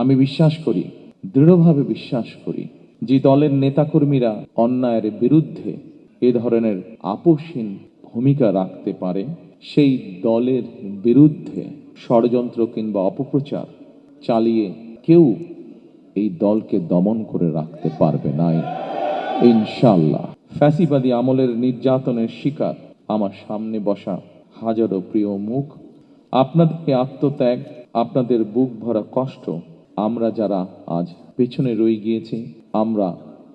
আমি বিশ্বাস করি, দৃঢ়ভাবে বিশ্বাস করি, যে দলের নেতাকর্মীরা অন্যায়ের বিরুদ্ধে এ ধরনের আপোষহীন ভূমিকা রাখতে পারে, সেই দলের বিরুদ্ধে ষড়যন্ত্র কিংবা অপপ্রচার চালিয়ে কেউ এই দলকে দমন করে রাখতে পারবে না ইনশাআল্লাহ। ফ্যাসিবাদী আমলের নির্যাতনের শিকার আমার সামনে বসা হাজারো প্রিয় মুখ, আপনাদেরকে আত্মত্যাগ, আপনাদের বুক ভরা কষ্ট আমরা যারা আজ পেছনে রয়ে গিয়েছি, আমরা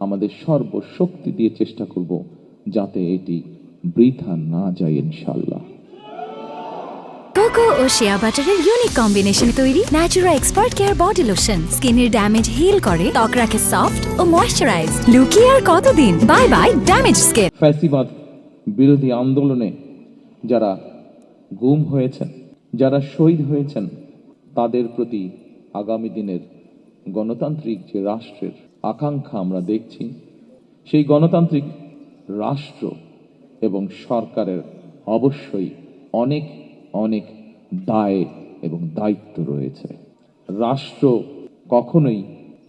আমাদের সর্বশক্তি দিয়ে চেষ্টা করব যাতে এটি বৃথা না যায় ইনশাআল্লাহ। কোকো ও শিয়া বাটারের ইউনিক কম্বিনেশনে তৈরি Natura expert care body lotion স্কিনের ড্যামেজ হিল করে, ত্বক রাখে সফট ও ময়েশ্চারাইজ। লুকিয়ে আর কতদিন? Bye bye damage skin. ফ্যাসিবাদ বিরোধী আন্দোলনে যারা গুম হয়েছেন, যারা শহীদ হয়েছেন, তাদের প্রতি আগামী দিনের গণতান্ত্রিক যে রাষ্ট্রের আকাঙ্ক্ষা আমরা দেখছি, সেই গণতান্ত্রিক রাষ্ট্র এবং সরকারের অবশ্যই অনেক অনেক দায় এবং দায়িত্ব রয়েছে। রাষ্ট্র কখনোই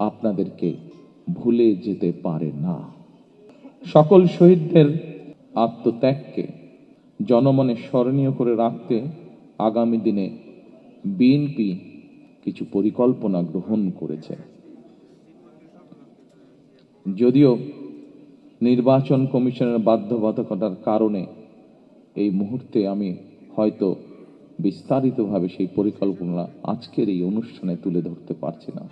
আপনাদেরকে ভুলে যেতে পারে না। সকল শহীদদের আত্মত্যাগকে জনমনে স্মরণীয় করে রাখতে আগামী দিনে বিএনপি কিছু পরিকল্পনা গ্রহণ করেছে। যদিও নির্বাচন কমিশনের বাধ্যবাধকতার কারণে এই মুহূর্তে আমি হয়তো বিস্তারিতভাবে সেই পরিকল্পনা আজকের এই অনুষ্ঠানে তুলে ধরতে পারছি না।